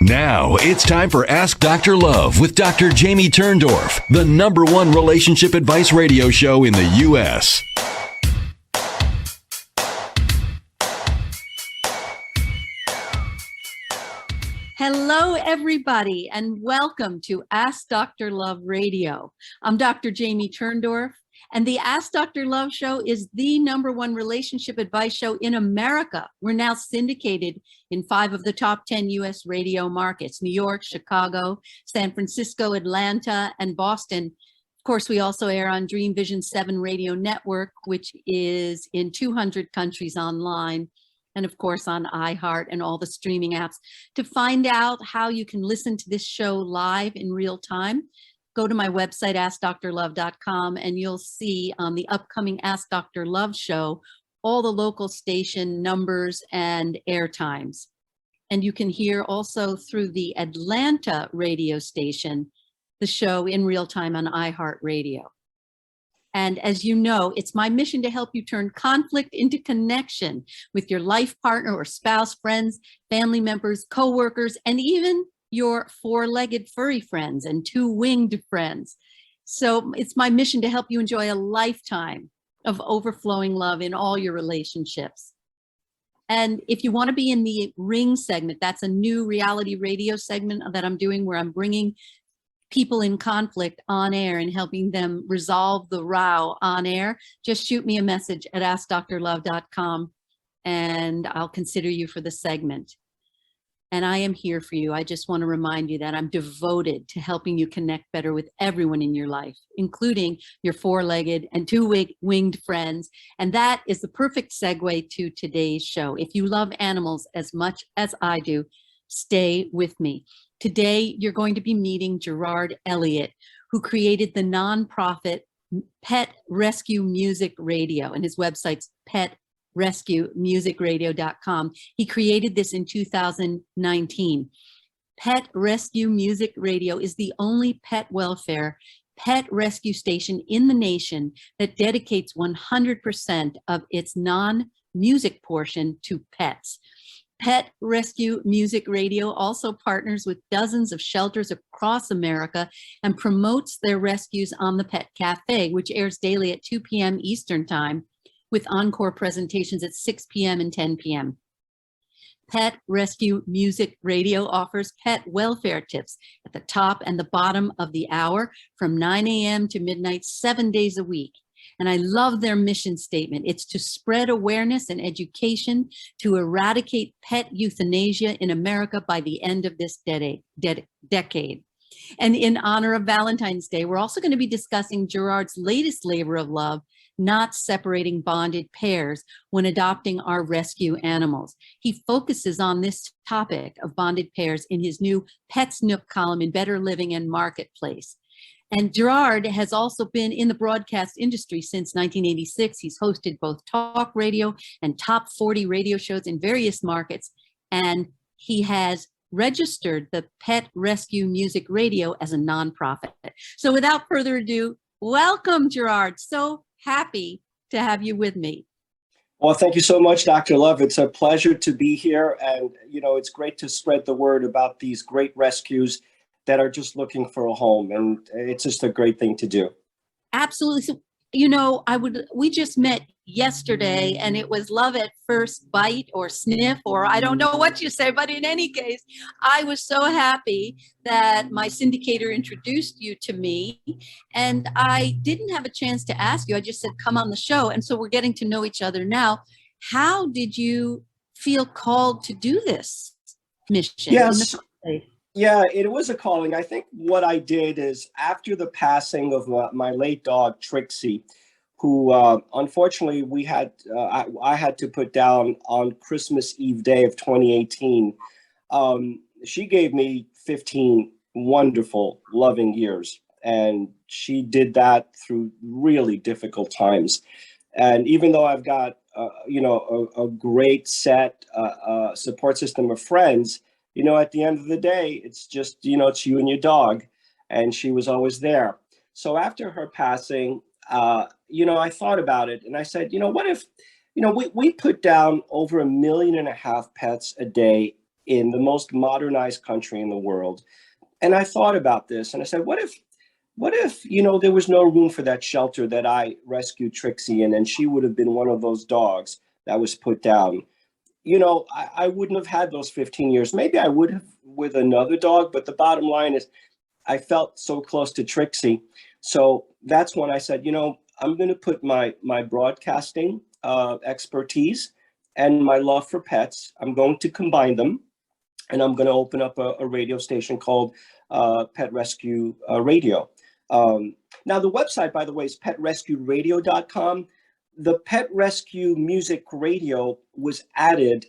Now it's time for Ask Dr. Love with Dr. Jamie Turndorf, the #1 relationship advice radio show in the U.S. Hello, everybody, and welcome to Ask Dr. Love Radio. I'm Dr. Jamie Turndorf, and the Ask Dr. Love show is the #1 relationship advice show in America. We're now syndicated in 5 of the top 10 U.S. radio markets: New York, Chicago, San Francisco, Atlanta, and Boston. Of course, we also air on Dream Vision 7 radio network, which is in 200 countries online, and of course on iHeart and all the streaming apps. To find out how you can listen to this show live in real time, go to my website, askdrlove.com, and you'll see on the upcoming Ask Dr. Love show all the local station numbers and air times. And you can hear also through the Atlanta radio station the show in real time on iHeartRadio. And as you know, it's my mission to help you turn conflict into connection with your life partner or spouse, friends, family members, coworkers, and even your 4-legged furry friends and 2-winged friends. So it's my mission to help you enjoy a lifetime of overflowing love in all your relationships. And if you want to be in the Ring segment, that's a new reality radio segment that I'm doing where I'm bringing people in conflict on air and helping them resolve the row on air. Just shoot me a message at askdrlove.com and I'll consider you for the segment. And I am here for you. I just want to remind you that I'm devoted to helping you connect better with everyone in your life, including your 4-legged and 2-winged friends. And that is the perfect segue to today's show. If you love animals as much as I do, stay with me. Today, you're going to be meeting Gerard Elliott, who created the nonprofit Pet Rescue Music Radio, and his website's petrescuemusicradio.com. He created this in 2019. Pet Rescue Music Radio is the only pet welfare pet rescue station in the nation that dedicates 100% of its non-music portion to pets. Pet Rescue Music Radio also partners with dozens of shelters across America and promotes their rescues on the Pet Cafe, which airs daily at 2 p.m. Eastern Time, with encore presentations at 6 p.m. and 10 p.m. Pet Rescue Music Radio offers pet welfare tips at the top and the bottom of the hour from 9 a.m. to midnight, 7 days a week. And I love their mission statement. It's to spread awareness and education to eradicate pet euthanasia in America by the end of this decade. And in honor of Valentine's Day, we're also going to be discussing Gerard's latest labor of love, not separating bonded pairs when adopting our rescue animals. He focuses on this topic of bonded pairs in his new Pets Nook column in Better Living and Marketplace. And Gerard has also been in the broadcast industry since 1986. He's hosted both talk radio and top 40 radio shows in various markets. And he has registered the Pet Rescue Music Radio as a nonprofit. So without further ado, welcome, Gerard. So happy to have you with me. Well, thank you so much, Dr. Love. It's a pleasure to be here. And, you know, it's great to spread the word about these great rescues that are just looking for a home. And it's just a great thing to do. Absolutely. So, you know, we just met yesterday and it was love at first bite or sniff, or I don't know what you say, but in any case, I was so happy that my syndicator introduced you to me, and I didn't have a chance to ask you. I just said, come on the show. And so we're getting to know each other now. How did you feel called to do this mission? Yes. Yeah, it was a calling. I think what I did is after the passing of my late dog, Trixie, who unfortunately I had to put down on Christmas Eve day of 2018. She gave me 15 wonderful, loving years. And she did that through really difficult times. And even though I've got, a great set support system of friends, you know, at the end of the day, it's just, it's you and your dog. And she was always there. So after her passing, I thought about it and I said, what if, we put down over 1.5 million pets a day in the most modernized country in the world. And I thought about this and I said, what if, there was no room for that shelter that I rescued Trixie in, and she would have been one of those dogs that was put down? I wouldn't have had those 15 years. Maybe I would have with another dog, but the bottom line is I felt so close to Trixie. So that's when I said, I'm going to put my broadcasting expertise and my love for pets, I'm going to combine them, and I'm going to open up a radio station called Pet Rescue Radio. Now, the website, by the way, is petrescueradio.com. The Pet Rescue Music Radio was added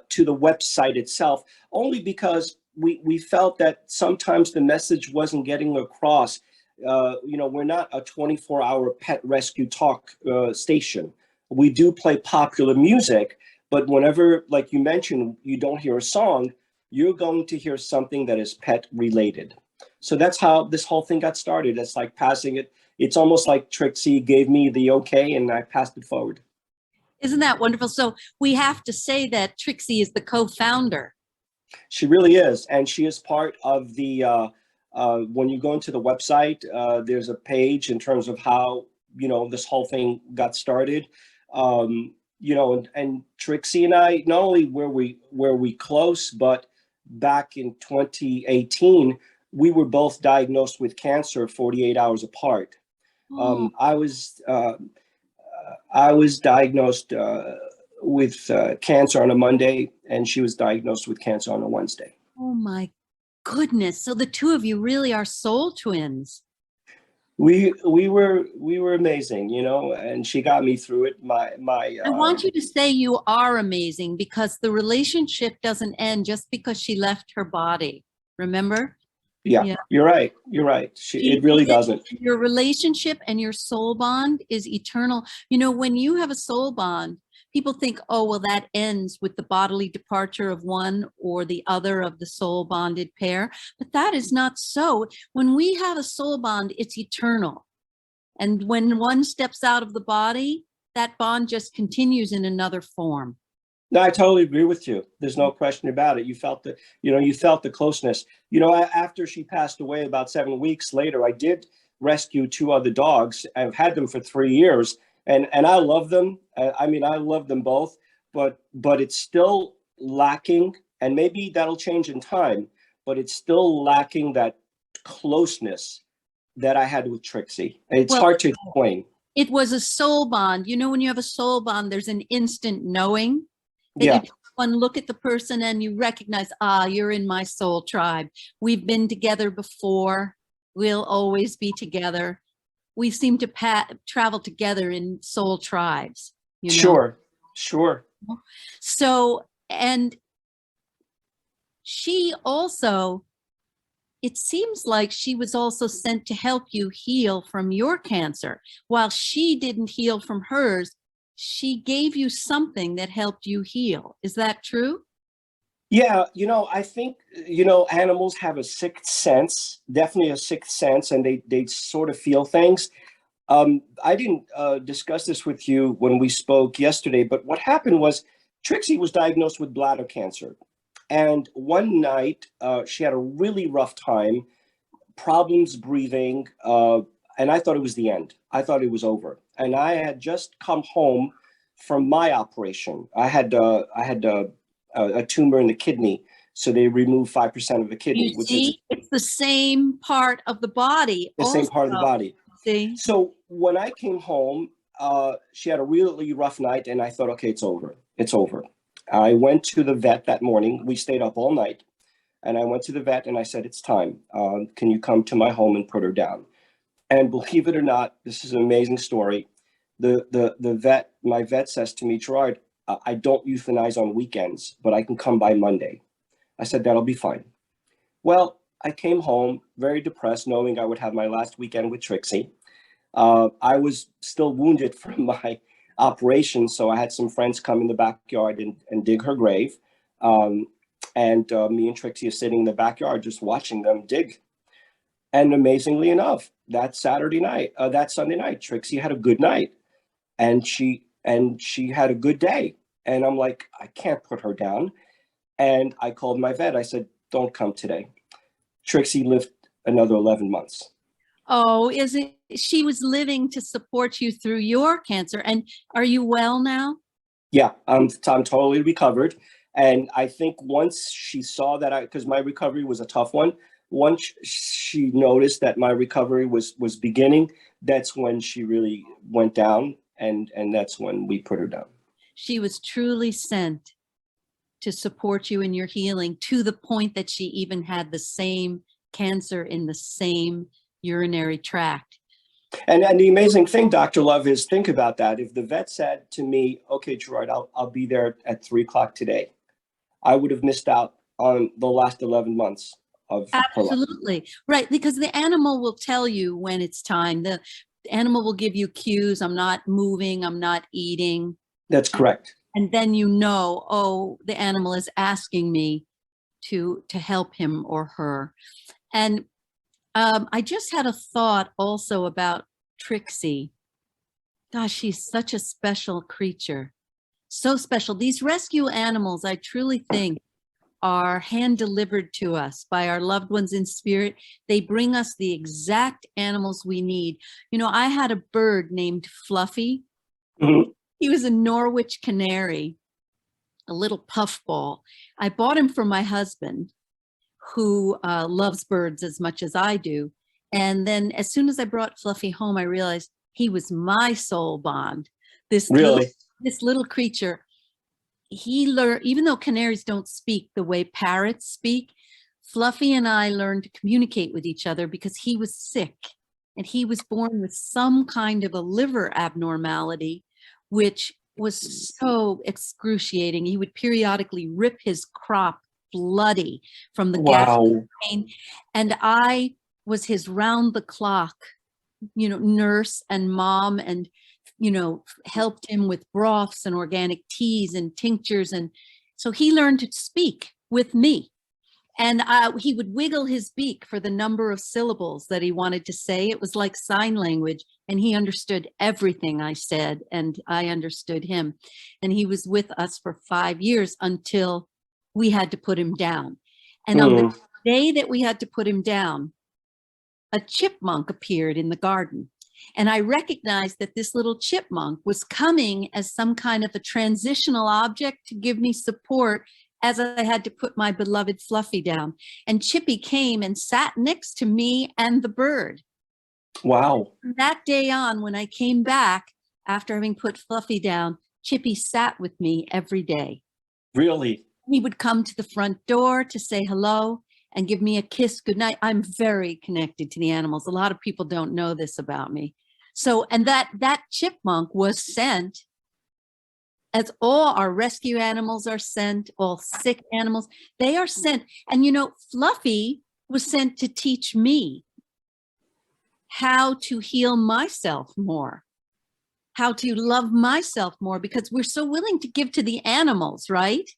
to the website itself only because we felt that sometimes the message wasn't getting across. We're not a 24-hour pet rescue talk station. We do play popular music, but whenever, like you mentioned, you don't hear a song, you're going to hear something that is pet related. So that's how this whole thing got started. It's like passing it. It's almost like Trixie gave me the okay and I passed it forward. Isn't that wonderful? So we have to say that Trixie is the co-founder. She really is. And she is part of the, when you go into the website, there's a page in terms of how, this whole thing got started. And Trixie and I, not only were we close, but back in 2018, we were both diagnosed with cancer 48 hours apart. I was diagnosed with cancer on a Monday, and she was diagnosed with cancer on a Wednesday. Oh my goodness! So the two of you really are soul twins. We were amazing, and she got me through it. I want you to say you are amazing, because the relationship doesn't end just because she left her body. Remember? Yeah. You're right. It really doesn't. Your relationship and your soul bond is eternal. When you have a soul bond, people think, oh, well, that ends with the bodily departure of one or the other of the soul bonded pair. But that is not so. When we have a soul bond, it's eternal. And when one steps out of the body, that bond just continues in another form. No, I totally agree with you. There's no question about it. You felt the closeness. After she passed away, about 7 weeks later, I did rescue 2 other dogs. I've had them for 3 years, and I love them. I love them both, but it's still lacking, and maybe that'll change in time, but it's still lacking that closeness that I had with Trixie. It's hard to explain. It was a soul bond. When you have a soul bond, there's an instant knowing. Yeah. You take one look at the person and you recognize, you're in my soul tribe. We've been together before. We'll always be together. We seem to travel together in soul tribes. Sure. So, and she also, it seems like she was also sent to help you heal from your cancer. While she didn't heal from hers, she gave you something that helped you heal. Is that true? Yeah, I think, animals have a sixth sense, definitely a sixth sense, and they sort of feel things. I didn't discuss this with you when we spoke yesterday, but what happened was Trixie was diagnosed with bladder cancer. And one night, she had a really rough time, problems breathing, and I thought it was the end. I thought it was over. And I had just come home from my operation. I had a tumor in the kidney, so they removed 5% of the kidney. It's the same part of the body. Same part of the body. See? So when I came home, she had a really rough night, and I thought, okay, it's over. It's over. I went to the vet that morning. We stayed up all night, and I went to the vet and I said, it's time. Can you come to my home and put her down? And believe it or not, this is an amazing story. My vet says to me, Gerard, I don't euthanize on weekends, but I can come by Monday. I said, that'll be fine. Well, I came home very depressed, knowing I would have my last weekend with Trixie. I was still wounded from my operation, so I had some friends come in the backyard and dig her grave. Me and Trixie are sitting in the backyard just watching them dig. And amazingly enough, that Sunday night, Trixie had a good night, and she had a good day. And I'm like, I can't put her down. And I called my vet. I said, don't come today. Trixie lived another 11 months. Oh, is it? She was living to support you through your cancer. And are you well now? Yeah, I'm totally recovered. And I think once she saw that because my recovery was a tough one, once she noticed that my recovery was beginning, that's when she really went down. And that's when we put her down. She was truly sent to support you in your healing, to the point that she even had the same cancer in the same urinary tract. And the amazing thing, Dr. Love, is think about that. If the vet said to me, okay, Gerard, I'll be there at 3:00 today, I would have missed out on the last 11 months of her life. Absolutely. Right. Because the animal will tell you when it's time. The animal will give you cues. I'm not moving. I'm not eating. That's correct. And then you know, oh, the animal is asking me to help him or her. And I just had a thought also about Trixie. Gosh, she's such a special creature. So special. These rescue animals, I truly think, are hand delivered to us by our loved ones in spirit. They bring us the exact animals we need. You know, I had a bird named Fluffy. Mm-hmm. He was a Norwich canary, a little puffball. I bought him for my husband, who loves birds as much as I do. And then as soon as I brought Fluffy home, I realized he was my soul bond. This little creature, he learned, even though canaries don't speak the way parrots speak, Fluffy and I learned to communicate with each other because he was sick and he was born with some kind of a liver abnormality, which was so excruciating. He would periodically rip his crop bloody from the gas pain. And I was his round the clock, nurse and mom, and, helped him with broths and organic teas and tinctures. And so he learned to speak with me. And he would wiggle his beak for the number of syllables that he wanted to say. It was like sign language, and he understood everything I said, and I understood him. And he was with us for 5 years until we had to put him down. And on the day that we had to put him down, a chipmunk appeared in the garden. And I recognized that this little chipmunk was coming as some kind of a transitional object to give me support as I had to put my beloved Fluffy down. And Chippy came and sat next to me and the bird. Wow. From that day on, when I came back after having put Fluffy down, Chippy sat with me every day. Really? He would come to the front door to say hello and give me a kiss goodnight. I'm very connected to the animals. A lot of people don't know this about me. So, and that chipmunk was sent, as all our rescue animals are sent, all sick animals, they are sent. And Fluffy was sent to teach me how to heal myself more, how to love myself more, because we're so willing to give to the animals, right?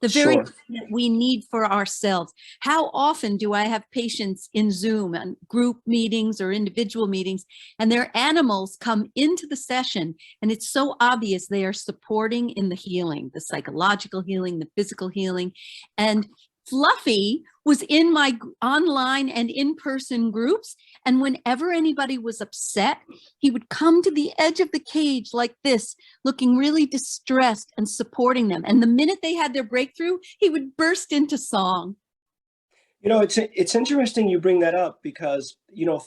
The very thing that we need for ourselves. How often do I have patients in Zoom and group meetings or individual meetings, and their animals come into the session, and it's so obvious they are supporting in the healing, the psychological healing, the physical healing. And Fluffy was in my online and in-person groups. And whenever anybody was upset, he would come to the edge of the cage like this, looking really distressed and supporting them. And the minute they had their breakthrough, he would burst into song. It's interesting you bring that up because,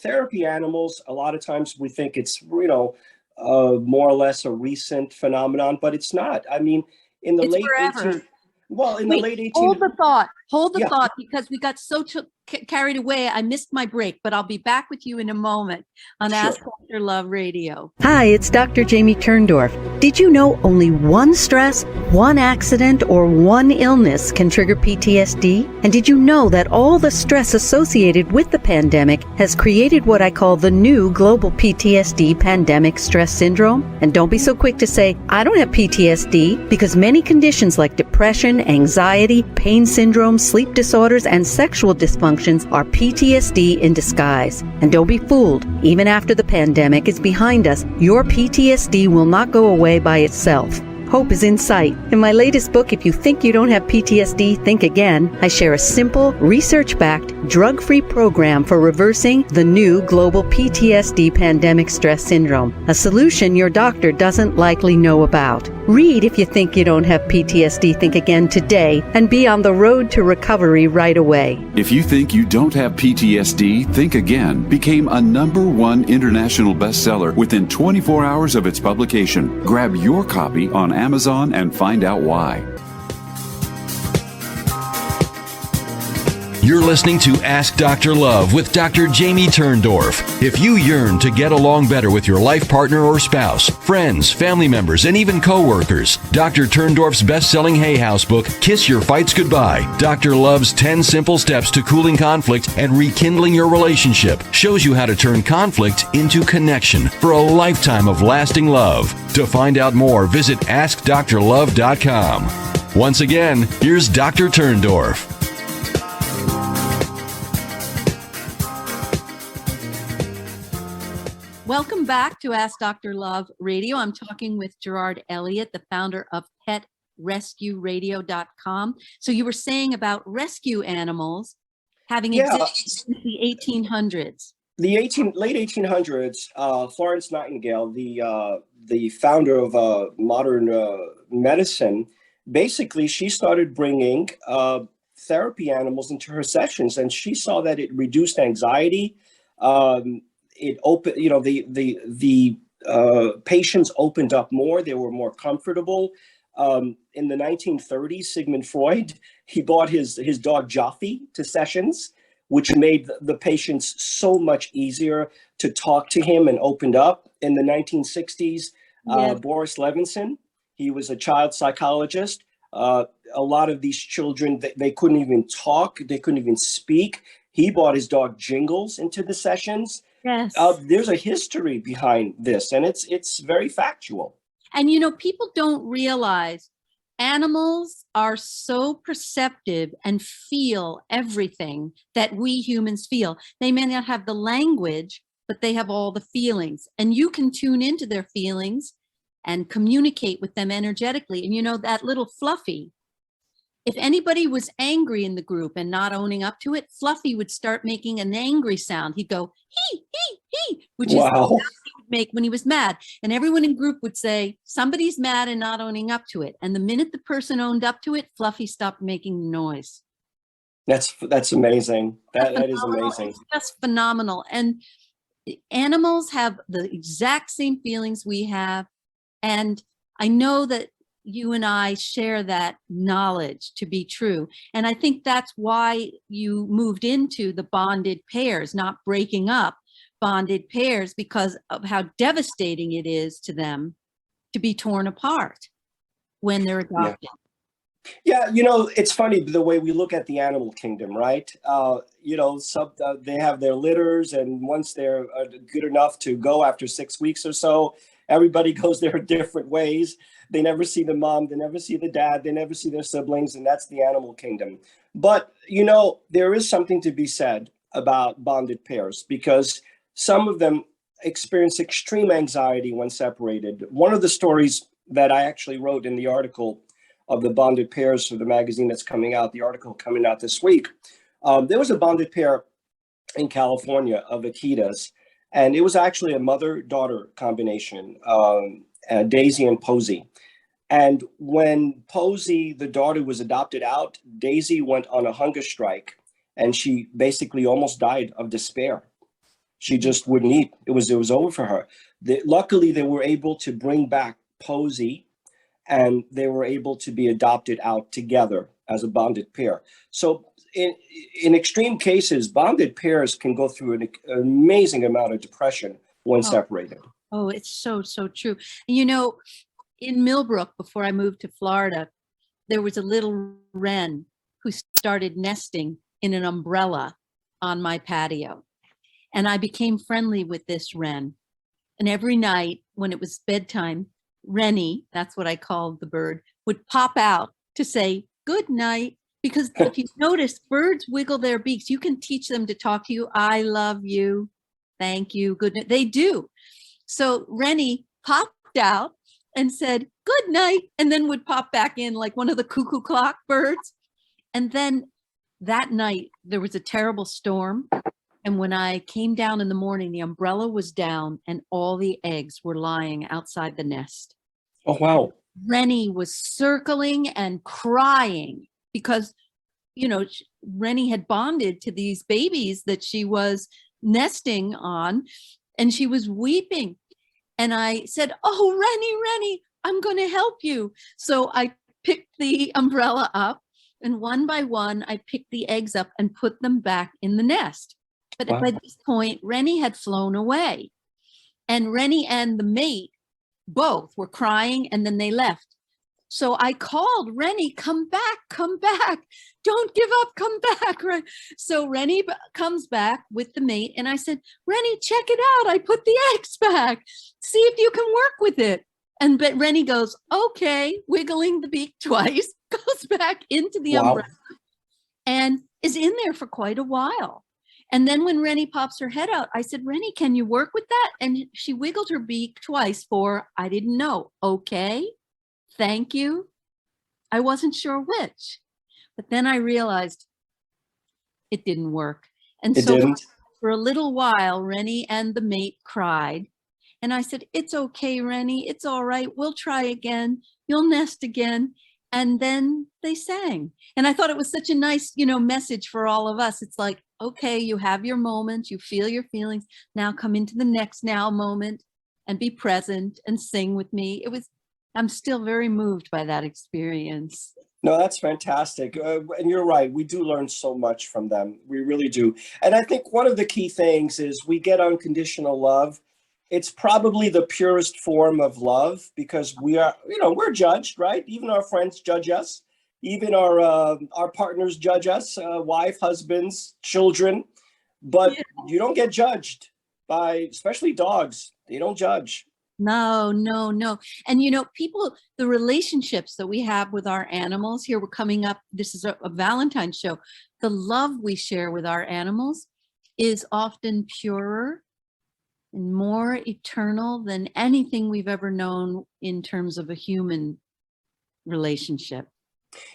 therapy animals, a lot of times we think it's, more or less a recent phenomenon, but it's not. I mean, in the late 18th. Well, in the late 18th. Hold the thought, because we got so carried away. I missed my break, but I'll be back with you in a moment on Ask Dr. Love Radio. Hi, it's Dr. Jamie Turndorf. Did you know only one stress, one accident, or one illness can trigger PTSD? And did you know that all the stress associated with the pandemic has created what I call the new global PTSD, pandemic stress syndrome? And don't be so quick to say, I don't have PTSD, because many conditions like depression, anxiety, pain syndrome, sleep disorders, and sexual dysfunctions are PTSD in disguise. And don't be fooled. Even after the pandemic is behind us, your PTSD will not go away by itself. Hope is in sight. In my latest book, If You Think You Don't Have PTSD, Think Again, I share a simple, research-backed, drug-free program for reversing the new global PTSD pandemic stress syndrome, a solution your doctor doesn't likely know about. Read If You Think You Don't Have PTSD, Think Again today and be on the road to recovery right away. If You Think You Don't Have PTSD, Think Again became a #1 international bestseller within 24 hours of its publication. Grab your copy on Amazon and find out why. You're listening to Ask Dr. Love with Dr. Jamie Turndorf. If you yearn to get along better with your life partner or spouse, friends, family members, and even coworkers, Dr. Turndorf's best-selling Hay House book, Kiss Your Fights Goodbye, Dr. Love's 10 Simple Steps to Cooling Conflict and Rekindling Your Relationship, shows you how to turn conflict into connection for a lifetime of lasting love. To find out more, visit AskDrLove.com. Once again, here's Dr. Turndorf. Welcome back to Ask Dr. Love Radio. I'm talking with Gerard Elliott, the founder of PetRescueRadio.com. So you were saying about rescue animals having existed since the 1800s. The late 1800s, Florence Nightingale, the founder of modern medicine, basically she started bringing therapy animals into her sessions, and she saw that it reduced anxiety. It opened, the patients opened up more. They were more comfortable. In the 1930s, Sigmund Freud, he brought his dog Jaffe to sessions, which made the patients so much easier to talk to him and opened up. In the 1960s, Boris Levinson, he was a child psychologist. A lot of these children, they couldn't even talk. They couldn't even speak. He brought his dog Jingles into the sessions. Yes. There's a history behind this, and it's very factual. And, people don't realize animals are so perceptive and feel everything that we humans feel. They may not have the language, but they have all the feelings. And you can tune into their feelings and communicate with them energetically. And, that little Fluffy, if anybody was angry in the group and not owning up to it, Fluffy would start making an angry sound. He'd go, he, which is the sound he would make when he was mad. And everyone in group would say, somebody's mad and not owning up to it. And the minute the person owned up to it, Fluffy stopped making the noise. That's amazing. That is amazing. It's just phenomenal. And animals have the exact same feelings we have. And I know that you and I share that knowledge to be true. And I think that's why you moved into the bonded pairs, not breaking up bonded pairs, because of how devastating it is to them to be torn apart when they're adopted. Yeah, it's funny the way we look at the animal kingdom, right? They have their litters, and once they're good enough to go after 6 weeks or so, everybody goes their different ways. They never see the mom, they never see the dad, they never see their siblings, and that's the animal kingdom. But, there is something to be said about bonded pairs, because some of them experience extreme anxiety when separated. One of the stories that I actually wrote in the article of the bonded pairs for the magazine that's coming out, the article coming out this week, there was a bonded pair in California of Akitas, and it was actually a mother-daughter combination, Daisy and Posey. And when Posey, the daughter, was adopted out, Daisy went on a hunger strike, and she basically almost died of despair. She just wouldn't eat. It was over for her. Luckily, they were able to bring back Posey, and they were able to be adopted out together as a bonded pair. So in extreme cases, bonded pairs can go through an amazing amount of depression when separated. Oh, it's so, so true. And in Millbrook, before I moved to Florida, there was a little wren who started nesting in an umbrella on my patio. And I became friendly with this wren. And every night when it was bedtime, Rennie, that's what I called the bird, would pop out to say good night. Because if you notice, birds wiggle their beaks. You can teach them to talk to you. I love you. Thank you. Good night. They do. So Rennie popped out and said, good night, and then would pop back in like one of the cuckoo clock birds. And then that night, there was a terrible storm. And when I came down in the morning, the umbrella was down and all the eggs were lying outside the nest. Oh, wow. Rennie was circling and crying because, Rennie had bonded to these babies that she was nesting on, and she was weeping. And I said, oh, Rennie, I'm going to help you. So I picked the umbrella up, and one by one, I picked the eggs up and put them back in the nest. But Wow. by this point, Rennie had flown away, and Rennie and the mate both were crying, and then they left. So I called Rennie, come back, don't give up, come back. Right? So Rennie comes back with the mate, and I said, Rennie, check it out. I put the eggs back. See if you can work with it. But Rennie goes, okay, wiggling the beak twice, goes back into the Wow. umbrella, and is in there for quite a while. And then when Rennie pops her head out, I said, Rennie, can you work with that? And she wiggled her beak twice for, I didn't know. Okay, thank you. I wasn't sure which. But then I realized it didn't work. And It so didn't? for a little while, Rennie and the mate cried. And I said, it's okay, Rennie. It's all right. We'll try again. You'll nest again. And then they sang. And I thought it was such a nice, message for all of us. It's like, okay, you have your moment, you feel your feelings. Now come into the next now moment and be present and sing with me. I'm still very moved by that experience. No, that's fantastic. And you're right. We do learn so much from them. We really do. And I think one of the key things is we get unconditional love. It's probably the purest form of love because we're judged, right? Even our friends judge us. Even our partners judge us, wife, husbands, children. But you don't get judged by, especially dogs. They don't judge. No. And people, the relationships that we have with our animals here, we're coming up, this is a Valentine show. The love we share with our animals is often purer and more eternal than anything we've ever known in terms of a human relationship.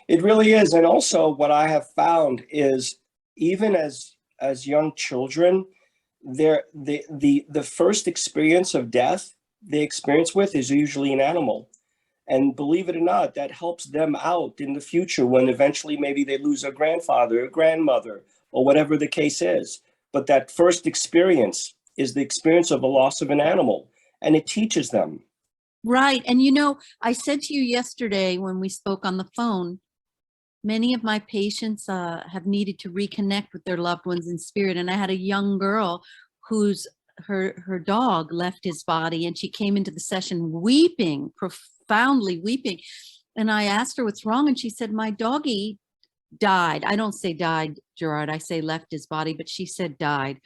It really is. And also what I have found is even as young children, the first experience of death they experience with is usually an animal. And believe it or not, that helps them out in the future when eventually maybe they lose a grandfather, a grandmother, or whatever the case is. But that first experience is the experience of the loss of an animal, and it teaches them. Right. And I said to you yesterday when we spoke on the phone, many of my patients have needed to reconnect with their loved ones in spirit. And I had a young girl whose her dog left his body, and she came into the session weeping, profoundly weeping. And I asked her what's wrong, and she said, my doggie died. I don't say died, Gerard, I say left his body, but she said died.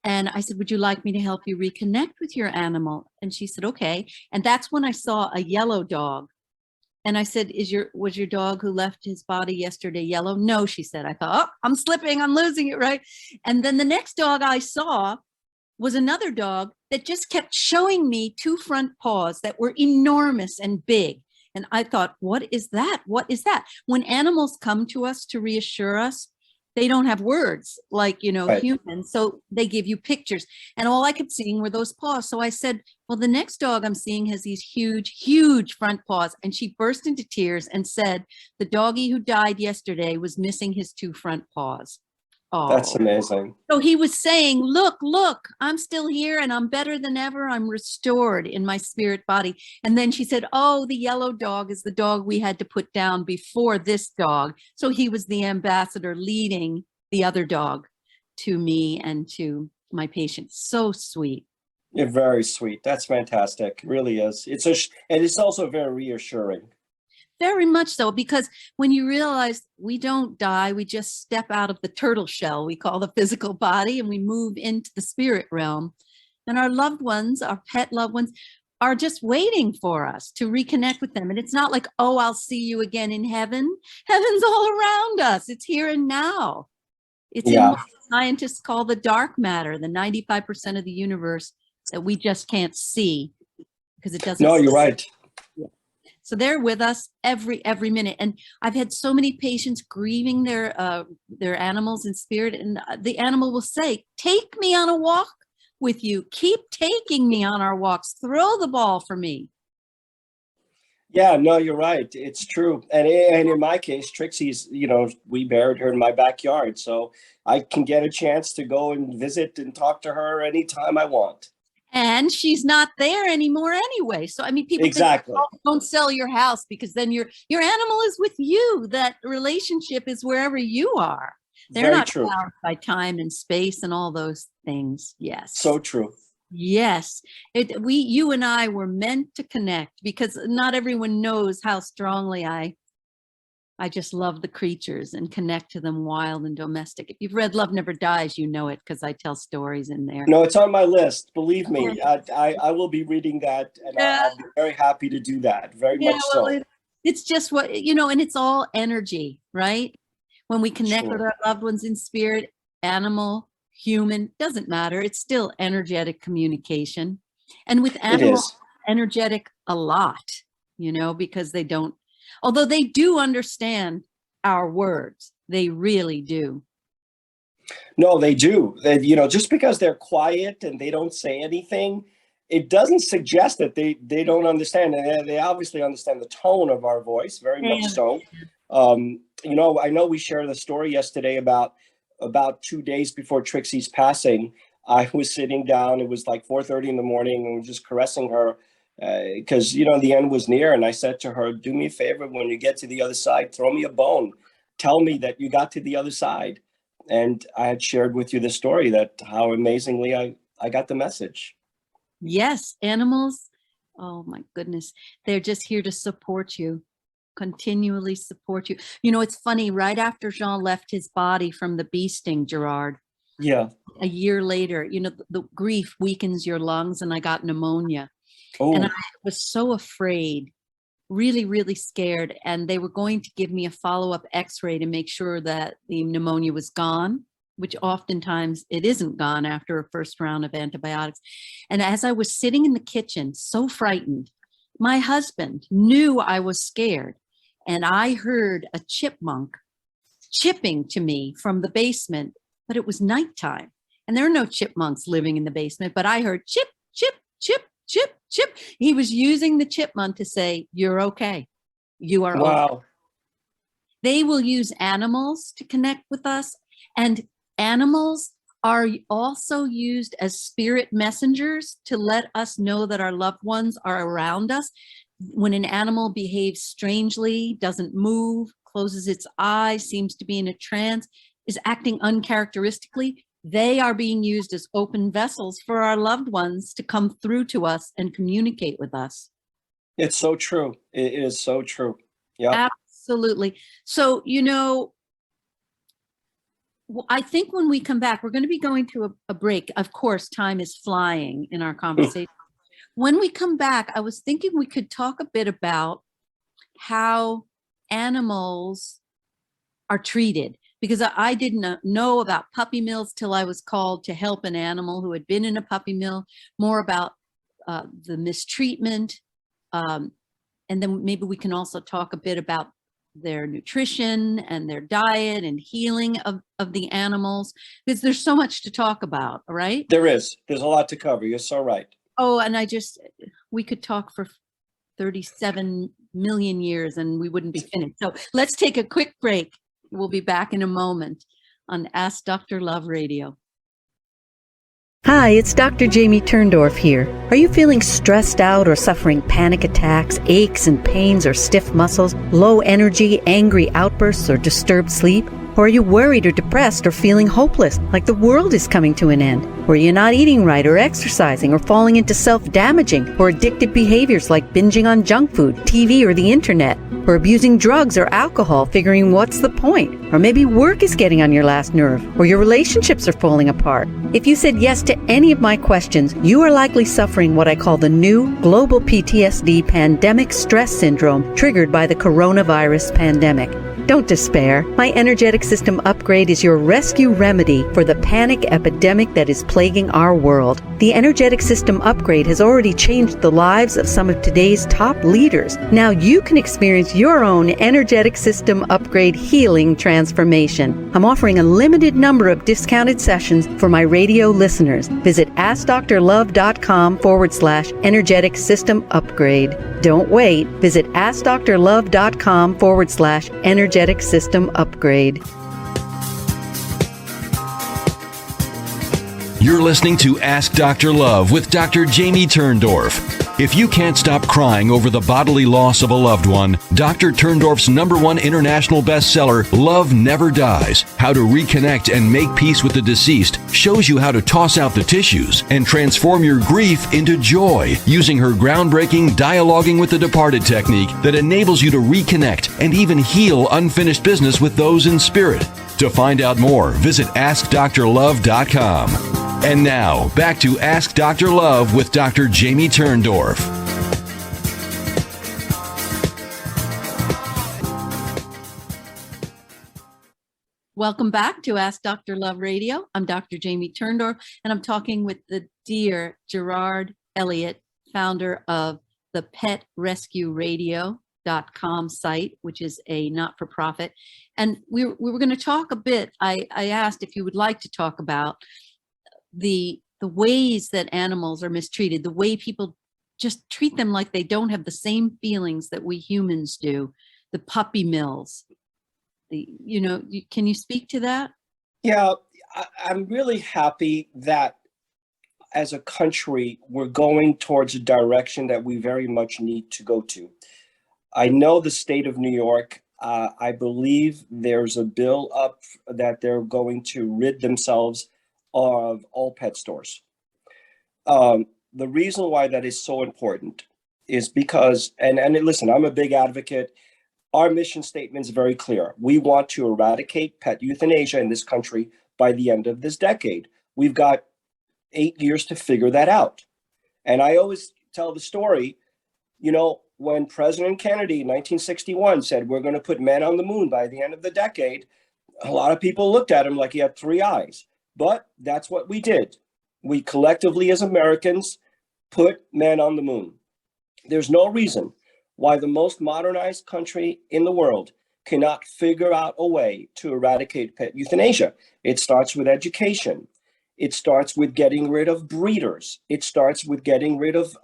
And I said, would you like me to help you reconnect with your animal? And she said, okay. And that's when I saw a yellow dog. And I said, was your dog who left his body yesterday yellow? No, she said. I thought, I'm slipping, I'm losing it, right? And then the next dog I saw was another dog that just kept showing me two front paws that were enormous and big. And I thought, what is that? What is that? When animals come to us to reassure us, they don't have words like, Right. humans. So they give you pictures. And all I kept seeing were those paws. So I said, well, the next dog I'm seeing has these huge, huge front paws. And she burst into tears and said, the doggie who died yesterday was missing his two front paws. Oh, That's amazing. so he was saying, look, I'm still here and I'm better than ever. I'm restored in my spirit body. And then she said, oh, the yellow dog is the dog we had to put down before this dog. So he was the ambassador leading the other dog to me and to my patients. So sweet. You're very sweet. That's fantastic. It really is. And it's also very reassuring. Very much so, because when you realize we don't die, we just step out of the turtle shell we call the physical body and we move into the spirit realm. And our loved ones, our pet loved ones, are just waiting for us to reconnect with them. And it's not like, oh, I'll see you again in heaven. Heaven's all around us. It's here and now. It's in what scientists call the dark matter, the 95% of the universe that we just can't see because it doesn't. No, you're right. So they're with us every minute. And I've had so many patients grieving their animals in spirit, and the animal will say, "Take me on a walk with you. Keep taking me on our walks. Throw the ball for me." Yeah, no, you're right. It's true. And in my case, Trixie's, we buried her in my backyard. So I can get a chance to go and visit and talk to her anytime I want. And she's not there anymore anyway. So, I mean, people Exactly. think, "Oh, don't sell your house," because then your animal is with you. That relationship is wherever you are. They're Very not true. bound by time and space and all those things. Yes. So true. Yes. You and I were meant to connect, because not everyone knows how strongly I just love the creatures and connect to them, wild and domestic. If you've read Love Never Dies, you know it, because I tell stories in there. No, it's on my list. Believe me, I will be reading that, and I'll be very happy to do that. Very much so. It's just what, and it's all energy, right? When we connect with our loved ones in spirit, animal, human, doesn't matter. It's still energetic communication. And with animals, energetic a lot, because they don't, although they do understand our words, they really do. No, they do. Just because they're quiet and they don't say anything, it doesn't suggest that they don't understand. And they obviously understand the tone of our voice, very much so. I know we shared the story yesterday about 2 days before Trixie's passing. I was sitting down. It was like 4:30 in the morning, and just caressing her because the end was near. And I said to her, "Do me a favor, when you get to the other side, throw me a bone. Tell me that you got to the other side." And I had shared with you the story, that how amazingly I got the message. Yes, animals. Oh my goodness, they're just here to support you. Continually support you. It's funny, right after Jean left his body from the bee sting, Gerard, a year later, the grief weakens your lungs, and I got pneumonia. And I was so afraid, really, really scared. And they were going to give me a follow-up x-ray to make sure that the pneumonia was gone, which oftentimes it isn't gone after a first round of antibiotics. And as I was sitting in the kitchen, so frightened, my husband knew I was scared. And I heard a chipmunk chipping to me from the basement, but it was nighttime. And there are no chipmunks living in the basement, but I heard chip, chip, chip, chip, chip. He was using the chipmunk to say, "You're okay. You are okay." They will use animals to connect with us. And animals are also used as spirit messengers to let us know that our loved ones are around us. When an animal behaves strangely, doesn't move, closes its eyes, seems to be in a trance, is acting uncharacteristically, they are being used as open vessels for our loved ones to come through to us and communicate with us. It's so true. It is so true. Yeah. Absolutely. So, I think when we come back, we're going to be going to a break. Of course, time is flying in our conversation. When we come back, I was thinking we could talk a bit about how animals are treated, because I didn't know about puppy mills till I was called to help an animal who had been in a puppy mill, more about the mistreatment. And then maybe we can also talk a bit about their nutrition and their diet and healing of the animals, because there's so much to talk about, right? There's a lot to cover. You're so right. Oh, and we could talk for 37 million years and we wouldn't be finished. So let's take a quick break. We'll be back in a moment on Ask Dr. Love Radio. Hi, it's Dr. Jamie Turndorf here. Are you feeling stressed out or suffering panic attacks, aches and pains or stiff muscles, low energy, angry outbursts or disturbed sleep? Or are you worried or depressed or feeling hopeless, like the world is coming to an end? Or you're not eating right or exercising or falling into self-damaging or addictive behaviors like binging on junk food, TV, or the internet? Or abusing drugs or alcohol, figuring what's the point? Or maybe work is getting on your last nerve, or your relationships are falling apart. If you said yes to any of my questions, you are likely suffering what I call the new global PTSD pandemic stress syndrome triggered by the coronavirus pandemic. Don't despair. My energetic system upgrade is your rescue remedy for the panic epidemic that is plaguing our world. The energetic system upgrade has already changed the lives of some of today's top leaders. Now you can experience your own energetic system upgrade healing transformation. I'm offering a limited number of discounted sessions for my radio listeners. Visit AskDrLove.com/energetic system upgrade. Don't wait. Visit AskDrLove.com/energetic system upgrade. You're listening to Ask Dr. Love with Dr. Jamie Turndorf. If you can't stop crying over the bodily loss of a loved one, Dr. Turndorf's #1 international bestseller, Love Never Dies, How to Reconnect and Make Peace with the Deceased, shows you how to toss out the tissues and transform your grief into joy using her groundbreaking Dialoguing with the Departed technique that enables you to reconnect and even heal unfinished business with those in spirit. To find out more, visit AskDrLove.com. And now, back to Ask Dr. Love with Dr. Jamie Turndorf. Welcome back to Ask Dr. Love Radio. I'm Dr. Jamie Turndorf, and I'm talking with the dear Gerard Elliott, founder of the PetRescueRadio.com site, which is a not-for-profit. And we were going to talk a bit. I asked if you would like to talk about the ways that animals are mistreated, the way people just treat them like they don't have the same feelings that we humans do, the puppy mills. Can you speak to that? Yeah, I'm really happy that as a country, we're going towards a direction that we very much need to go to. I know the state of New York, I believe there's a bill up that they're going to rid themselves of all pet stores. The reason why that is so important is because, and listen, I'm a big advocate. Our mission statement is very clear. We want to eradicate pet euthanasia in this country by the end of this decade. We've got 8 years to figure that out. And I always tell the story, when President Kennedy in 1961 said, we're going to put men on the moon by the end of the decade, a lot of people looked at him like he had 3 eyes. But that's what we did. We collectively as Americans put men on the moon. There's no reason why the most modernized country in the world cannot figure out a way to eradicate pet euthanasia. It starts with education. It starts with getting rid of breeders. It starts with getting rid of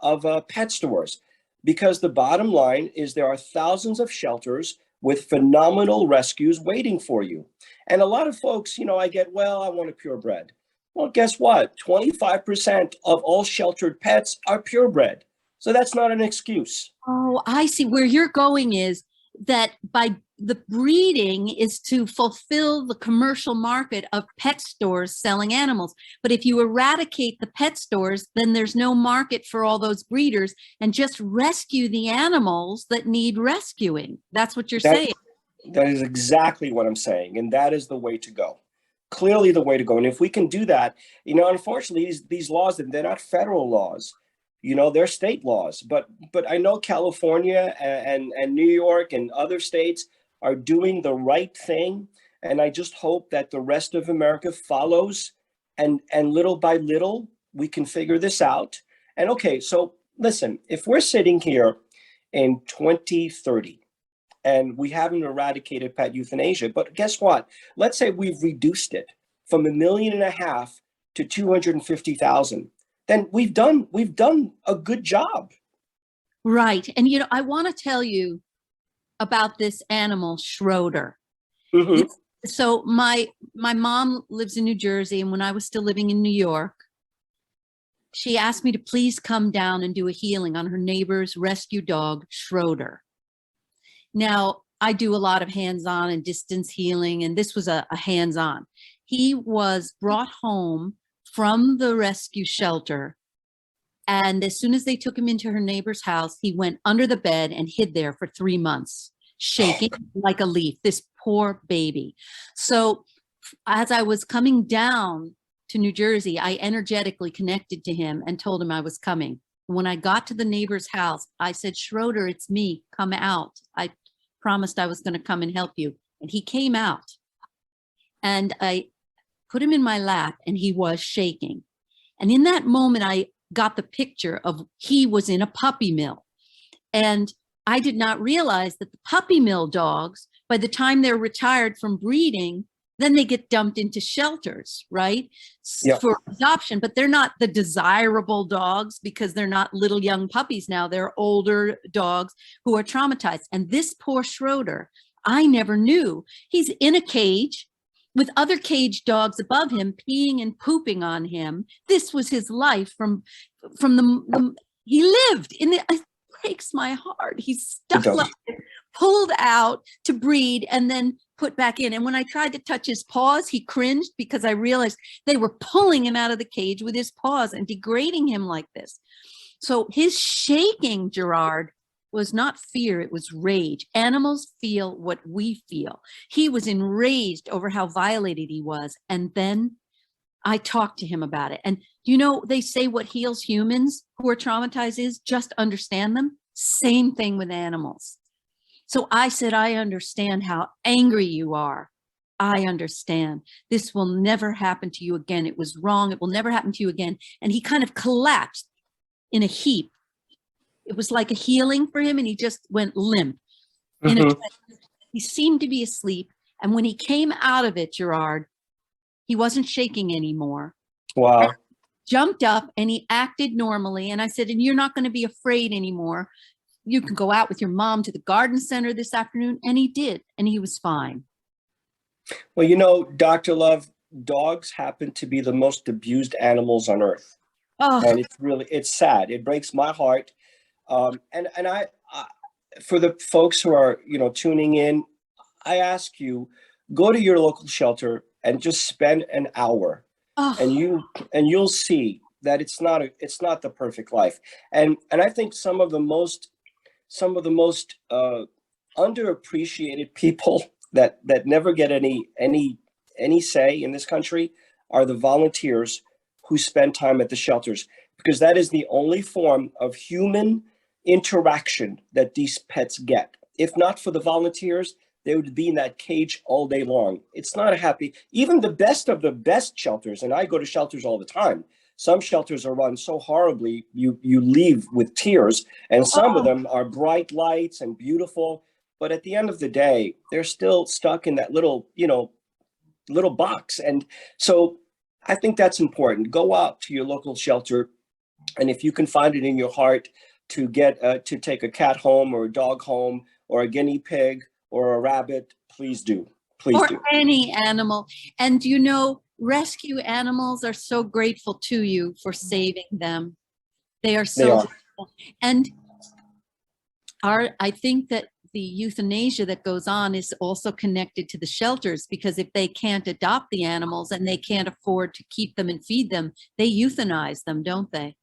pet stores. Because the bottom line is there are thousands of shelters with phenomenal rescues waiting for you. And a lot of folks, I want a purebred. Well, guess what? 25% of all sheltered pets are purebred. So that's not an excuse. Oh, I see. Where you're going is that by the breeding is to fulfill the commercial market of pet stores selling animals. But if you eradicate the pet stores, then there's no market for all those breeders, and just rescue the animals that need rescuing. That's what you're saying. That is exactly what I'm saying. And that is the way to go. Clearly the way to go. And if we can do that, unfortunately, these laws, they're not federal laws. They're state laws. But I know California and New York and other states are doing the right thing. And I just hope that the rest of America follows, and little by little, we can figure this out. And okay, so listen, if we're sitting here in 2030 and we haven't eradicated pet euthanasia, but guess what? Let's say we've reduced it from 1.5 million to 250,000. Then we've done a good job. Right. And, I want to tell you about this animal, Schroeder. Mm-hmm. So my mom lives in New Jersey, and when I was still living in New York, she asked me to please come down and do a healing on her neighbor's rescue dog, Schroeder. Now, I do a lot of hands-on and distance healing, and this was a hands-on. He was brought home from the rescue shelter, and as soon as they took him into her neighbor's house, he went under the bed and hid there for 3 months, shaking like a leaf, this poor baby. So as I was coming down to New Jersey, I energetically connected to him and told him I was coming. When I got to the neighbor's house, I said, Schroeder, it's me, come out. I promised I was going to come and help you. And he came out, and I put him in my lap, and he was shaking. And in that moment, I got the picture of he was in a puppy mill. And I did not realize that the puppy mill dogs, by the time they're retired from breeding, then they get dumped into shelters, right? Yep. For adoption, but they're not the desirable dogs because they're not little young puppies now. They're older dogs who are traumatized. And this poor Schroeder, I never knew. He's in a cage with other cage dogs above him, peeing and pooping on him. This was his life from the he lived in the, it breaks my heart. He's stuck, pulled out to breed and then put back in. And when I tried to touch his paws, he cringed because I realized they were pulling him out of the cage with his paws and degrading him like this. So his shaking, Gerard, was not fear, it was rage. Animals feel what we feel. He was enraged over how violated he was. And then I talked to him about it. And you know, they say what heals humans who are traumatized is just understand them. Same thing with animals. So I said, I understand how angry you are. I understand. This will never happen to you again. It was wrong. It will never happen to you again. And he kind of collapsed in a heap. It was like a healing for him, and he just went limp. He seemed to be asleep. And when he came out of it, Gerard, he wasn't shaking anymore. Wow. Jumped up and he acted normally. And I said, and you're not going to be afraid anymore. You can go out with your mom to the garden center this afternoon. And he did. And he was fine. Well, you know, Dr. Love, dogs happen to be the most abused animals on earth. Oh. And it's sad. It breaks my heart. And I, for the folks who are, you know, tuning in, I ask you, go to your local shelter and just spend an hour, and you'll see that it's not the perfect life. And I think some of the most underappreciated people that never get any say in this country are the volunteers who spend time at the shelters, because that is the only form of human interaction that these pets get. If not for the volunteers, they would be in that cage all day long. It's not a happy, even the best of the best shelters, and I go to shelters all the time. Some shelters are run so horribly, you leave with tears, and some of them are bright lights and beautiful, but at the end of the day, they're still stuck in that little box. And so I think that's important. Go out to your local shelter, and if you can find it in your heart to get to take a cat home or a dog home or a guinea pig or a rabbit, please do. Please do. Or any animal. And you know, rescue animals are so grateful to you for saving them. They are so grateful. And I think that the euthanasia that goes on is also connected to the shelters, because if they can't adopt the animals and they can't afford to keep them and feed them, they euthanize them, don't they?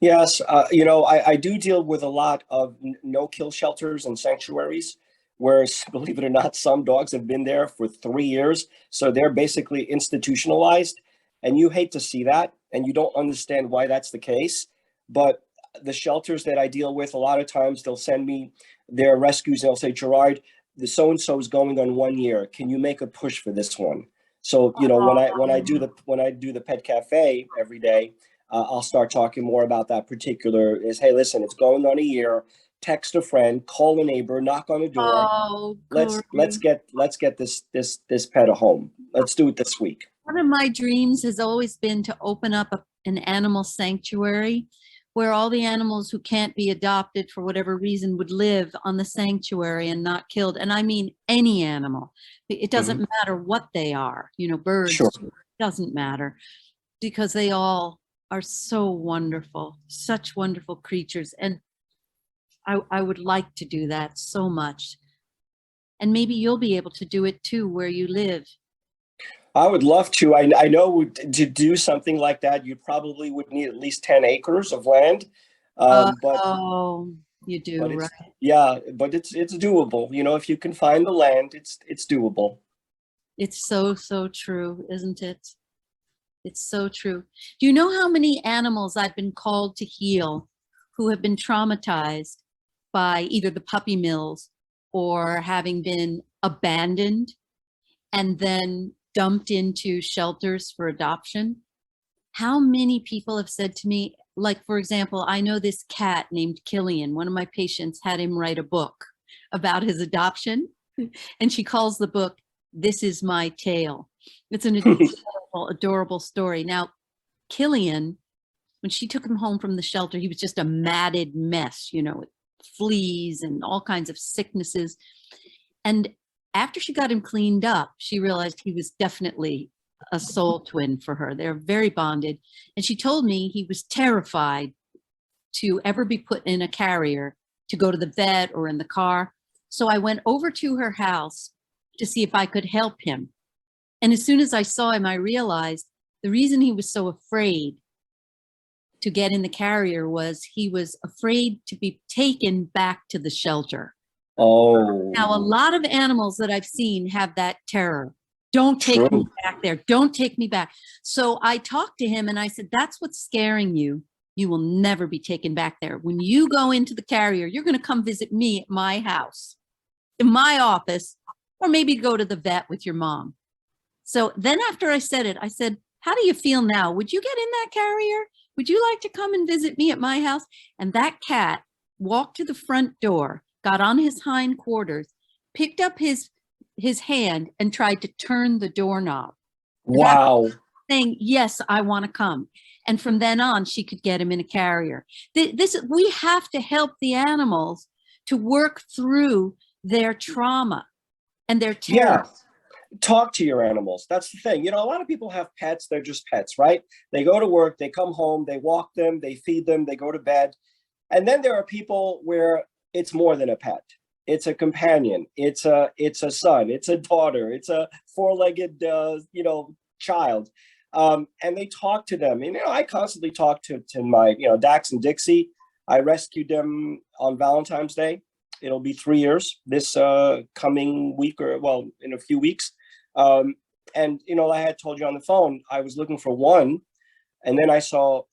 Yes, you know, I do deal with a lot of no-kill shelters and sanctuaries where, believe it or not, some dogs have been there for 3 years. So they're basically institutionalized, and you hate to see that, and you don't understand why that's the case. But the shelters that I deal with, a lot of times they'll send me their rescues and they'll say, Gerard, the so-and-so is going on 1 year. Can you make a push for this one? So, you know, when I do the pet cafe every day, I'll start talking more about that particular hey, listen, it's going on a year. Text a friend, call a neighbor, knock on the door. Oh, let's get this pet a home. Let's do it this week. One of my dreams has always been to open up an animal sanctuary where all the animals who can't be adopted for whatever reason would live on the sanctuary and not killed. And I mean any animal. It doesn't matter what they are, you know, birds, Sure. It doesn't matter, because they all are so wonderful, such wonderful creatures. And I would like to do that so much. And maybe you'll be able to do it too, where you live. I would love to. I know to do something like that, you probably would need at least 10 acres of land. You do, right? Yeah, but it's doable. You know, if you can find the land, it's doable. It's so true, isn't it? It's so true. Do you know how many animals I've been called to heal who have been traumatized by either the puppy mills or having been abandoned and then dumped into shelters for adoption. How many people have said to me, like, for example, I know this cat named Killian. One of my patients had him write a book about his adoption, and she calls the book, "This Is My Tale." It's an adorable story. Now, Killian, when she took him home from the shelter, he was just a matted mess, with fleas and all kinds of sicknesses. And after she got him cleaned up, she realized he was definitely a soul twin for her. They're very bonded. And she told me he was terrified to ever be put in a carrier to go to the vet or in the car. So I went over to her house to see if I could help him. And as soon as I saw him, I realized the reason he was so afraid to get in the carrier was he was afraid to be taken back to the shelter. Oh. Now, a lot of animals that I've seen have that terror. Don't take me back there. Don't take me back. So I talked to him and I said, that's what's scaring you. You will never be taken back there. When you go into the carrier, you're going to come visit me at my house, in my office, or maybe go to the vet with your mom. So then after I said it, I said, how do you feel now? Would you get in that carrier? Would you like to come and visit me at my house? And that cat walked to the front door, got on his hind quarters, picked up his hand and tried to turn the doorknob. Wow. Saying, yes, I want to come. And from then on, she could get him in a carrier. We have to help the animals to work through their trauma and their terror. Yeah. Talk to your animals. That's the thing. A lot of people have pets. They're just pets, right? They go to work, they come home, they walk them, they feed them, they go to bed. And then there are people where it's more than a pet. It's a companion. It's a son. It's a daughter. It's a four-legged, child. And they talk to them. And, I constantly talk to my, Dax and Dixie. I rescued them on Valentine's Day. It'll be 3 years this coming week, in a few weeks. And, I had told you on the phone, I was looking for one. And then I saw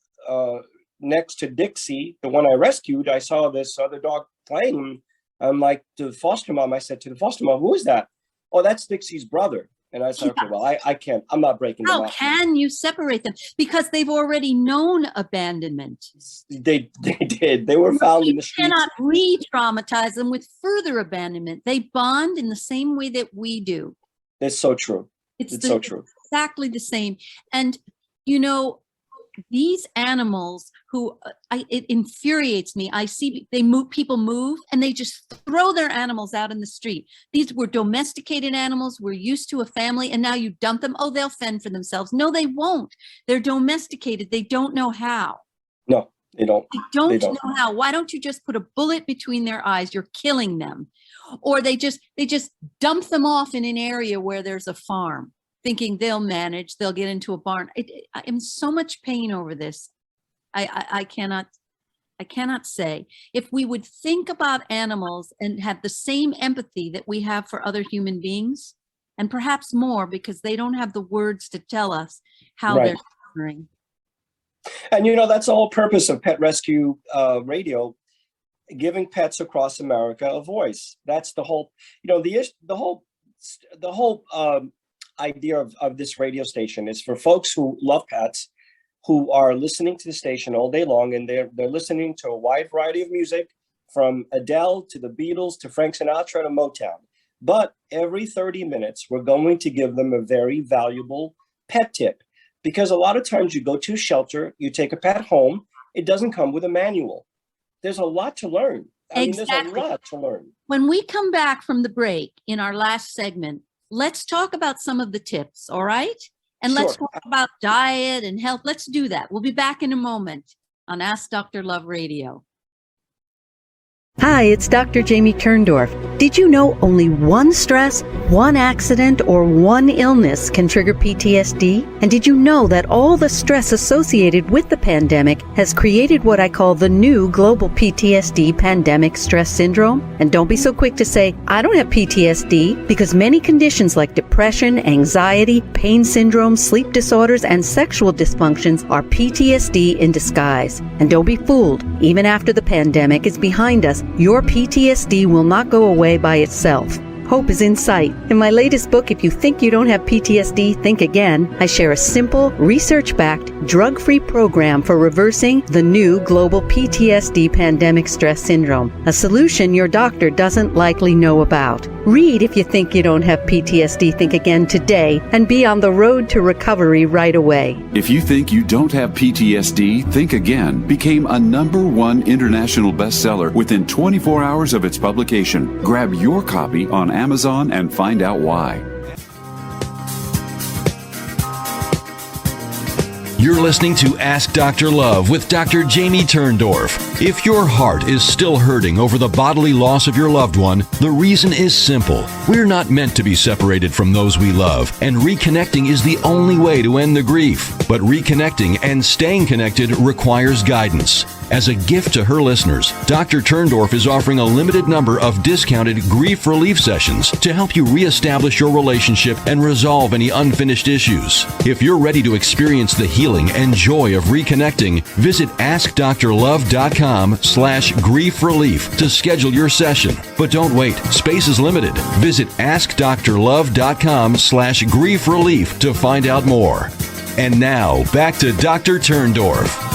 next to Dixie, the one I rescued, I saw this other dog playing. I'm like, to the foster mom, I said to the foster mom, who is that? Oh, that's Dixie's brother. And I said, okay, well, I can't, I'm not breaking them up. How can you separate them? Because they've already known abandonment. They did. They were found in the streets. You cannot re-traumatize them with further abandonment. They bond in the same way that we do. It's so true. It's so true. Exactly the same. And, these animals who it infuriates me. I see people move and they just throw their animals out in the street. These were domesticated animals. We're used to a family and now you dump them. Oh, they'll fend for themselves. No, they won't. They're domesticated. They don't know how. No, they don't. They don't know how. Why don't you just put a bullet between their eyes? You're killing them. Or they just dump them off in an area where there's a farm, thinking they'll manage, they'll get into a barn. I am so much pain over this. I cannot say. If we would think about animals and have the same empathy that we have for other human beings, and perhaps more because they don't have the words to tell us how they're suffering. And that's the whole purpose of Pet Rescue Radio, giving pets across America a voice. That's the whole, the whole idea of this radio station is for folks who love pets, who are listening to the station all day long, and they're listening to a wide variety of music, from Adele to the Beatles to Frank Sinatra to Motown. But every 30 minutes, we're going to give them a very valuable pet tip, because a lot of times you go to a shelter, you take a pet home, it doesn't come with a manual. There's a lot to learn. There's a lot to learn. When we come back from the break in our last segment, let's talk about some of the tips, all right? And let's talk about diet and health. Let's do that. We'll be back in a moment on Ask Dr. Love Radio. Hi, it's Dr. Jamie Turndorf. Did you know only one stress, one accident, or one illness can trigger PTSD? And did you know that all the stress associated with the pandemic has created what I call the new global PTSD, pandemic stress syndrome? And don't be so quick to say, I don't have PTSD, because many conditions like depression, anxiety, pain syndrome, sleep disorders, and sexual dysfunctions are PTSD in disguise. And don't be fooled. Even after the pandemic is behind us, your PTSD will not go away by itself. hope is in sight. In my latest book, If You Think You Don't Have PTSD, Think Again, I share a simple, research-backed, drug-free program for reversing the new global PTSD pandemic stress syndrome, a solution your doctor doesn't likely know about. Read If You Think You Don't Have PTSD, Think Again today and be on the road to recovery right away. If You Think You Don't Have PTSD, Think Again became a #1 international bestseller within 24 hours of its publication. Grab your copy on Amazon and find out why. You're listening to Ask Dr. Love with Dr. Jamie Turndorf. If your heart is still hurting over the bodily loss of your loved one, the reason is simple. We're not meant to be separated from those we love, and reconnecting is the only way to end the grief. But reconnecting and staying connected requires guidance. As a gift to her listeners, Dr. Turndorf is offering a limited number of discounted grief relief sessions to help you reestablish your relationship and resolve any unfinished issues. If you're ready to experience the healing and joy of reconnecting, visit AskDrLove.com/grief relief to schedule your session. But don't wait, space is limited. Visit AskDrLove.com/grief relief to find out more. And now, back to Dr. Turndorf.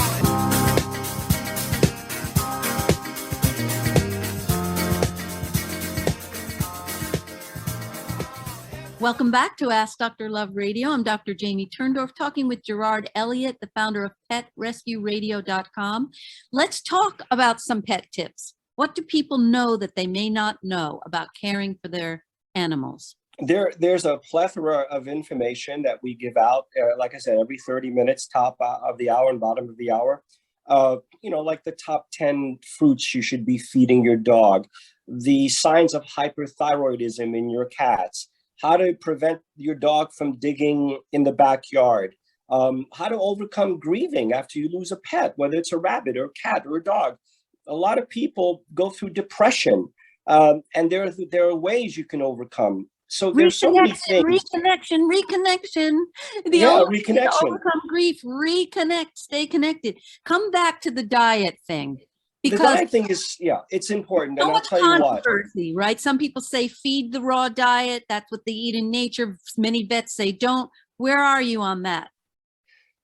Welcome back to Ask Dr. Love Radio. I'm Dr. Jamie Turndorf, talking with Gerard Elliott, the founder of PetRescueRadio.com. Let's talk about some pet tips. What do people know that they may not know about caring for their animals? There's a plethora of information that we give out, like I said, every 30 minutes, top of the hour and bottom of the hour. Like the top 10 fruits you should be feeding your dog, the signs of hyperthyroidism in your cats, how to prevent your dog from digging in the backyard, how to overcome grieving after you lose a pet, whether it's a rabbit or a cat or a dog. A lot of people go through depression, and there are ways you can overcome. So there's so many things. Reconnection. Reconnection. To overcome grief, reconnect, stay connected. Come back to the diet thing. Because the diet thing is, it's important. And I'll tell you what. Right? Some people say feed the raw diet. That's what they eat in nature. Many vets say don't. Where are you on that?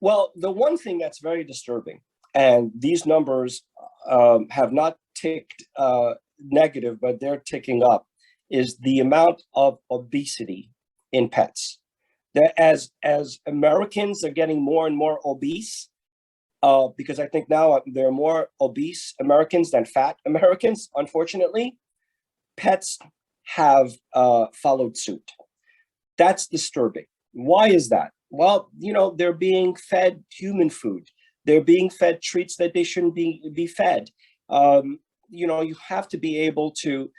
Well, the one thing that's very disturbing, and these numbers have not ticked negative, but they're ticking up, is the amount of obesity in pets. That as Americans are getting more and more obese, because I think now there are more obese Americans than fat Americans, unfortunately, pets have followed suit. That's disturbing. Why is that? Well, they're being fed human food. They're being fed treats that they shouldn't be fed. You have to be able to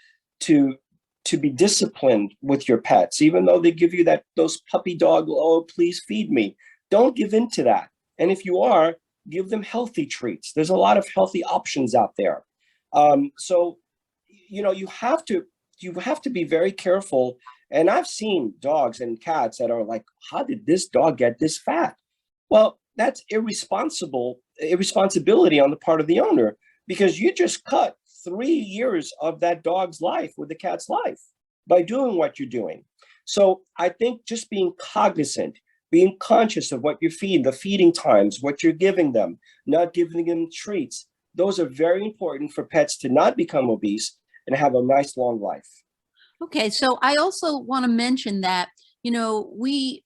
be disciplined with your pets, even though they give you those puppy dog, oh, please feed me. Don't give in to that. And if you are, give them healthy treats. There's a lot of healthy options out there. So you have to be very careful. And I've seen dogs and cats that are like, how did this dog get this fat? Well, that's irresponsibility on the part of the owner, because you just cut 3 years of that dog's life with the cat's life by doing what you're doing. So I think just being cognizant, being conscious of what you feed, the feeding times, what you're giving them, not giving them treats, those are very important for pets to not become obese and have a nice long life. Okay, so I also want to mention that, the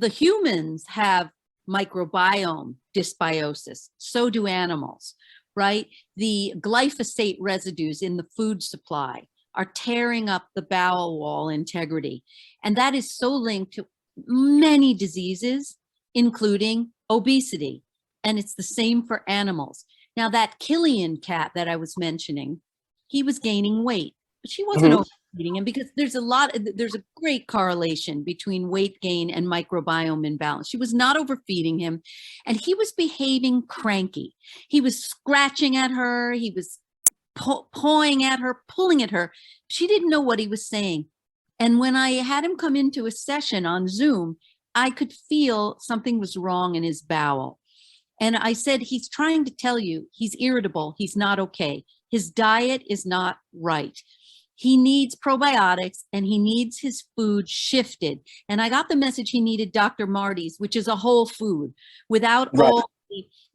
humans have microbiome dysbiosis. So do animals, right? The glyphosate residues in the food supply are tearing up the bowel wall integrity. And that is so linked to many diseases, including obesity. And it's the same for animals. Now, that Killian cat that I was mentioning, he was gaining weight, but she wasn't overeating him, because there's a great correlation between weight gain and microbiome imbalance. She was not overfeeding him, and he was behaving cranky. He was scratching at her. He was pawing at her, pulling at her. She didn't know what he was saying. And when I had him come into a session on Zoom, I could feel something was wrong in his bowel. And I said, he's trying to tell you he's irritable. He's not okay. His diet is not right. He needs probiotics and he needs his food shifted. And I got the message he needed Dr. Marty's, which is a whole food without Right. all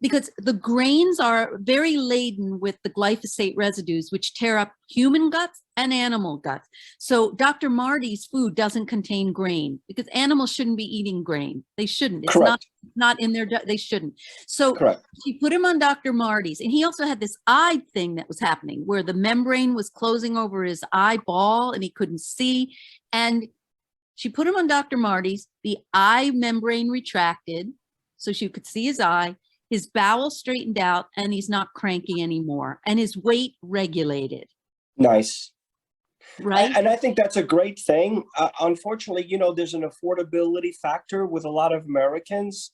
because the grains are very laden with the glyphosate residues, which tear up human guts and animal guts. So Dr. Marty's food doesn't contain grain because animals shouldn't be eating grain. They shouldn't. It's Correct. not in their, they shouldn't. So Correct. she put him on Dr. Marty's, and he also had this eye thing that was happening where the membrane was closing over his eyeball and he couldn't see. And she put him on Dr. Marty's, the eye membrane retracted so she could see his eye. His bowel straightened out and he's not cranky anymore. And his weight regulated. Nice. Right. And I think that's a great thing. Unfortunately, there's an affordability factor with a lot of Americans.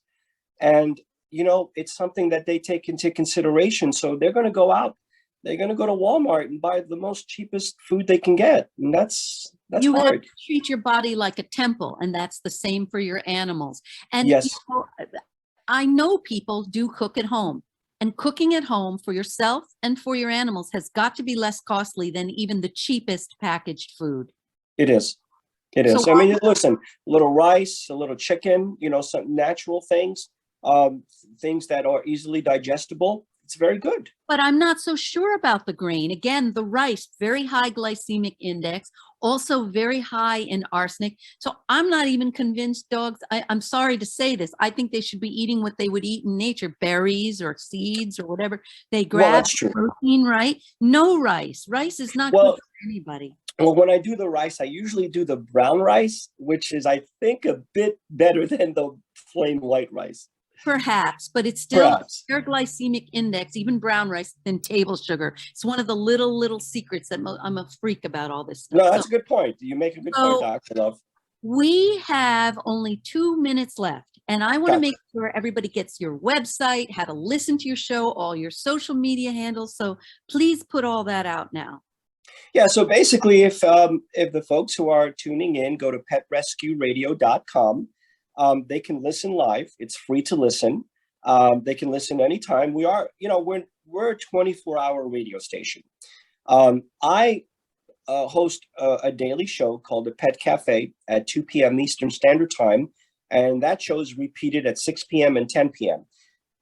And, it's something that they take into consideration. So they're going to go out. They're going to go to Walmart and buy the most cheapest food they can get. And that's you hard. have to treat your body like a temple. And that's the same for your animals. And Yes. I know people do cook at home, and cooking at home for yourself and for your animals has got to be less costly than even the cheapest packaged food. It is. It is. So I mean, listen, a little rice, a little chicken, some natural things, things that are easily digestible. It's very good. But I'm not so sure about the grain. Again, the rice, very high glycemic index, also very high in arsenic. So I'm not even convinced dogs, I'm sorry to say this, I think they should be eating what they would eat in nature, berries or seeds or whatever. They grab that's true. protein, right? No rice. Rice is not good for anybody. Well, when I do the rice, I usually do the brown rice, which is, I think, a bit better than the plain white rice. Perhaps, but it's still Perhaps. higher glycemic index, even brown rice, than table sugar. It's one of the little secrets that I'm a freak about all this stuff. No, that's a good point. You make a good point, Dr. Love. We have only 2 minutes left, and I want to Gotcha. make sure everybody gets your website, how to listen to your show, all your social media handles. So please put all that out now. Yeah, so basically, if the folks who are tuning in go to petrescueradio.com, they can listen live. It's free to listen. They can listen anytime. We are, we're a 24-hour radio station. I host a daily show called The Pet Cafe at 2 p.m. Eastern Standard Time, and that show is repeated at 6 p.m. and 10 p.m.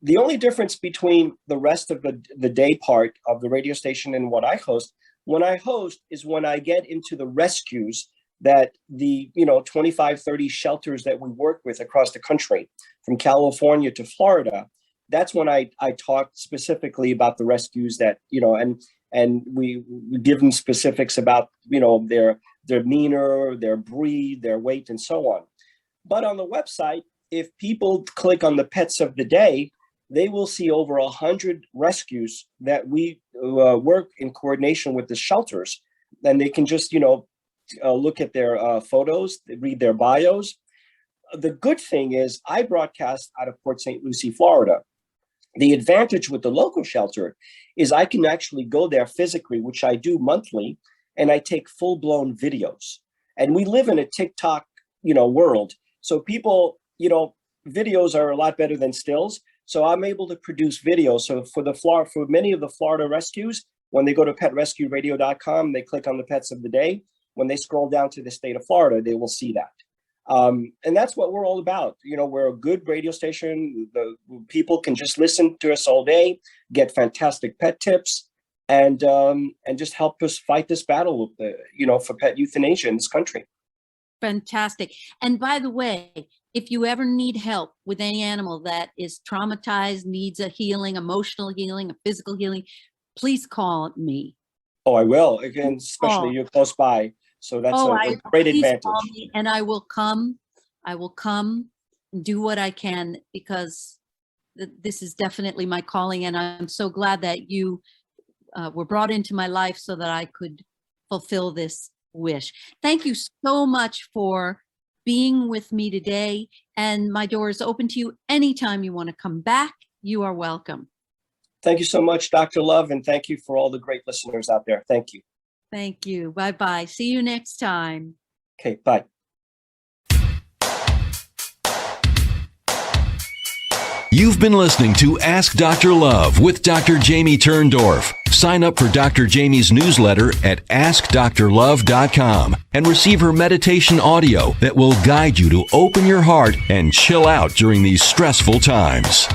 The only difference between the rest of the day part of the radio station and what I host, when I host is when I get into the rescues that the 25, 30 shelters that we work with across the country, from California to Florida. That's when I talk specifically about the rescues that, and we give them specifics about, their demeanor, their breed, their weight, and so on. But on the website, if people click on the pets of the day, they will see over 100 rescues that we work in coordination with the shelters. And they can just, look at their photos, read their bios. The good thing is I broadcast out of Port St. Lucie, Florida. The advantage with the local shelter is I can actually go there physically, which I do monthly, and I take full-blown videos. And we live in a TikTok, world. So people, videos are a lot better than stills. So I'm able to produce videos. So for many of the Florida rescues, when they go to petrescueradio.com, they click on the pets of the day. When they scroll down to the state of Florida, they will see that. And that's what we're all about. We're a good radio station. The people can just listen to us all day, get fantastic pet tips, and just help us fight this battle, for pet euthanasia in this country. Fantastic. And by the way, if you ever need help with any animal that is traumatized, needs a healing, emotional healing, a physical healing, please call me. Oh, I will. Again, especially you're close by. So that's a great advantage. And I will come and do what I can, because this is definitely my calling. And I'm so glad that you were brought into my life so that I could fulfill this wish. Thank you so much for being with me today. And my door is open to you anytime you want to come back. You are welcome. Thank you so much, Dr. Love. And thank you for all the great listeners out there. Thank you. Thank you. Bye-bye. See you next time. Okay, bye. You've been listening to Ask Dr. Love with Dr. Jamie Turndorf. Sign up for Dr. Jamie's newsletter at askdrlove.com and receive her meditation audio that will guide you to open your heart and chill out during these stressful times.